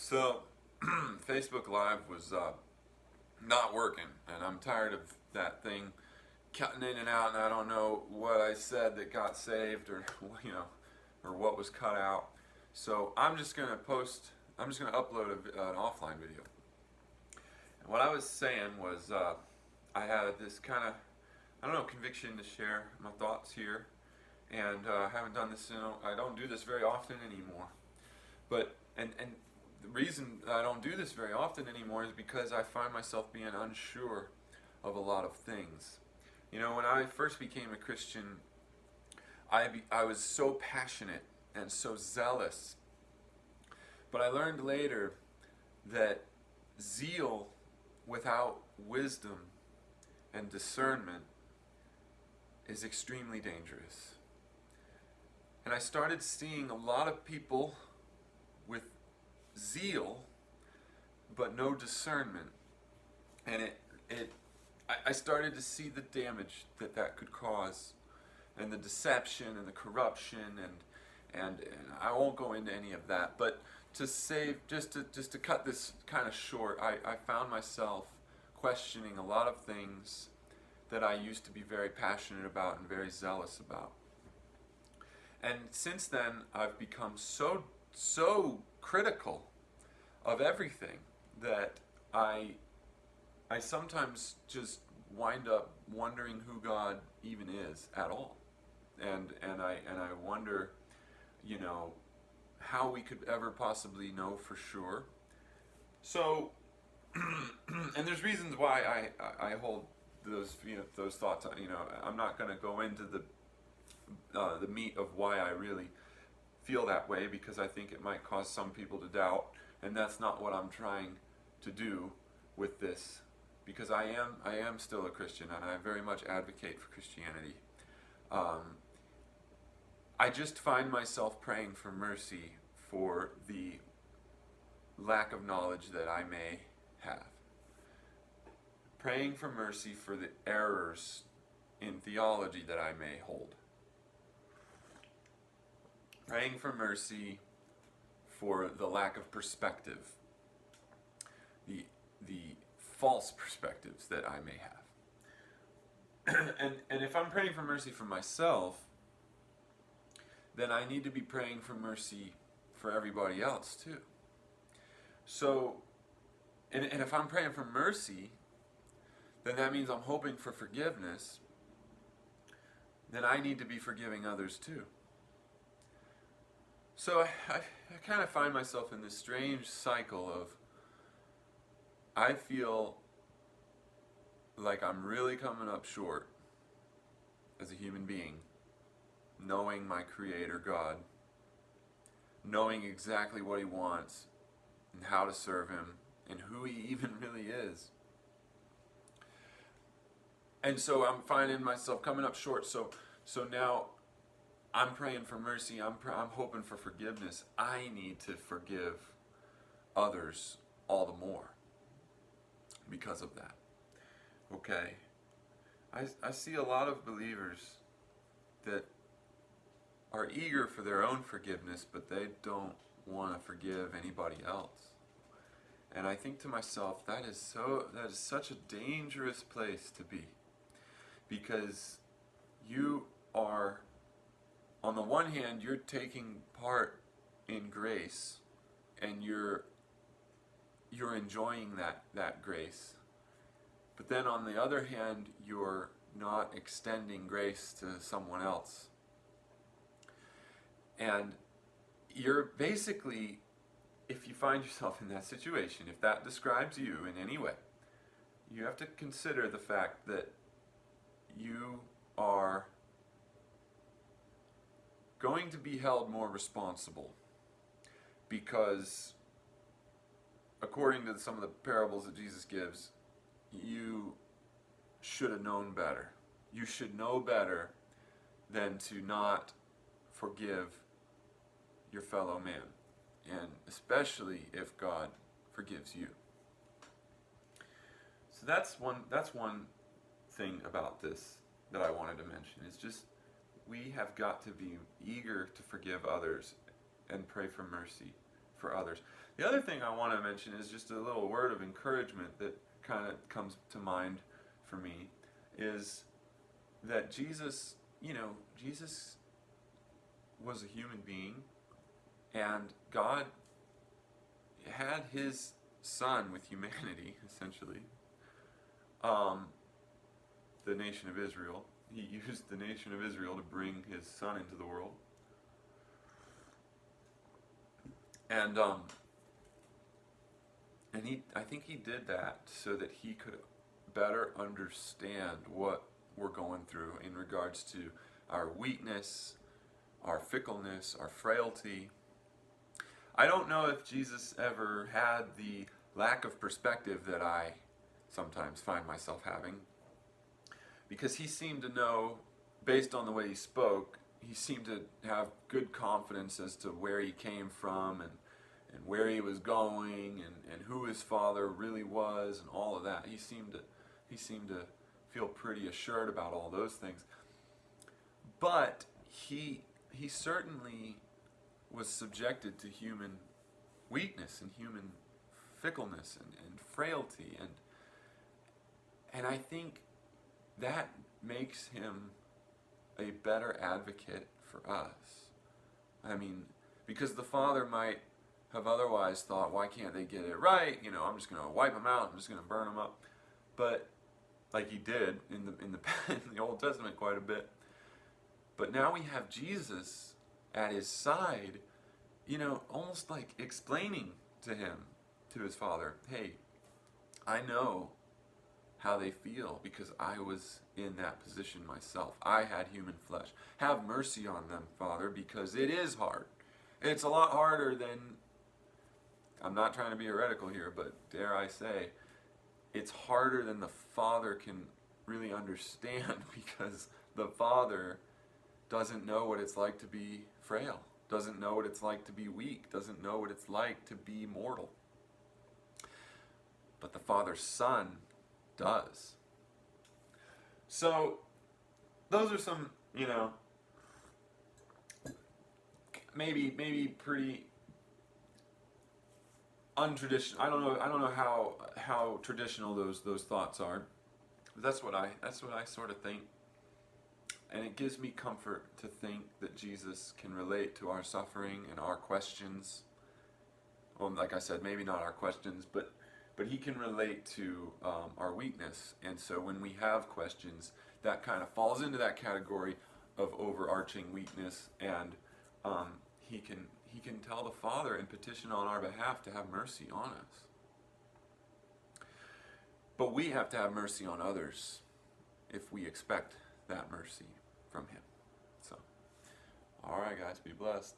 So, Facebook Live was not working, and I'm tired of that thing cutting in and out, and I don't know what I said that got saved, or or what was cut out. So I'm just gonna post. I'm just gonna upload an offline video. And what I was saying was, I had this kind of, I don't know, conviction to share my thoughts here, and I haven't done this. I don't do this very often anymore. But and the reason I don't do this very often anymore is because I find myself being unsure of a lot of things. When I first became a Christian, I was so passionate and so zealous. But I learned later that zeal without wisdom and discernment is extremely dangerous. And I started seeing a lot of people with zeal but no discernment, and I started to see the damage that could cause, and the deception and the corruption, and I won't go into any of that, but to save, just to cut this kind of short, I found myself questioning a lot of things that I used to be very passionate about and very zealous about. And since then, I've become so critical of everything that I sometimes just wind up wondering who God even is at all, and I wonder, how we could ever possibly know for sure. So, and there's reasons why I hold those thoughts. I'm not going to go into the meat of why I really feel that way, because I think it might cause some people to doubt, and that's not what I'm trying to do with this, because I am still a Christian, and I very much advocate for Christianity. I just find myself praying for mercy for the lack of knowledge that I may have. Praying for mercy for the errors in theology that I may hold. Praying for mercy for the lack of perspective, the false perspectives that I may have. and if I'm praying for mercy for myself, then I need to be praying for mercy for everybody else too. So, and if I'm praying for mercy, then that means I'm hoping for forgiveness. Then I need to be forgiving others too. So I kind of find myself in this strange cycle of, I feel like I'm really coming up short as a human being, knowing my Creator God, knowing exactly what He wants and how to serve Him and who He even really is. And so I'm finding myself coming up short. So now I'm praying for mercy. I'm hoping for forgiveness. I need to forgive others all the more because of that. Okay? I see a lot of believers that are eager for their own forgiveness, but they don't want to forgive anybody else. And I think to myself, that is such a dangerous place to be, because you are, on the one hand, you're taking part in grace, and you're enjoying that grace. But then on the other hand, you're not extending grace to someone else. And you're basically, if you find yourself in that situation, if that describes you in any way, you have to consider the fact that you are going to be held more responsible, because according to some of the parables that Jesus gives, you should have known better. You should know better than to not forgive your fellow man, and especially if God forgives you. So that's one thing about this that I wanted to mention. It's just, we have got to be eager to forgive others and pray for mercy for others. The other thing I want to mention is just a little word of encouragement that kind of comes to mind for me is that Jesus, Jesus was a human being, and God had his son with humanity, essentially, the nation of Israel. He used the nation of Israel to bring his son into the world. And I think he did that so that he could better understand what we're going through in regards to our weakness, our fickleness, our frailty. I don't know if Jesus ever had the lack of perspective that I sometimes find myself having, because he seemed to know, based on the way he spoke, he seemed to have good confidence as to where he came from and where he was going and who his father really was and all of that. He seemed to feel pretty assured about all those things. But he certainly was subjected to human weakness and human fickleness and frailty, and I think that makes him a better advocate for us. I mean, because the Father might have otherwise thought, why can't they get it right? I'm just going to wipe them out. I'm just going to burn them up. But like he did in the Old Testament quite a bit. But now we have Jesus at his side, almost like explaining to him, to his Father, hey, I know how they feel because I was in that position myself. I had human flesh. Have mercy on them, Father, because it is hard. It's a lot harder than, I'm not trying to be heretical here, but dare I say, it's harder than the Father can really understand, because the Father doesn't know what it's like to be frail, doesn't know what it's like to be weak, doesn't know what it's like to be mortal. But the Father's Son does. So those are some, maybe pretty untraditional. I don't know how traditional those thoughts are. But that's what I sort of think. And it gives me comfort to think that Jesus can relate to our suffering and our questions. Well, like I said, maybe not our questions, but he can relate to our weakness. And so when we have questions, that kind of falls into that category of overarching weakness, and he can tell the Father and petition on our behalf to have mercy on us. But we have to have mercy on others if we expect that mercy from him. So, all right, guys, be blessed.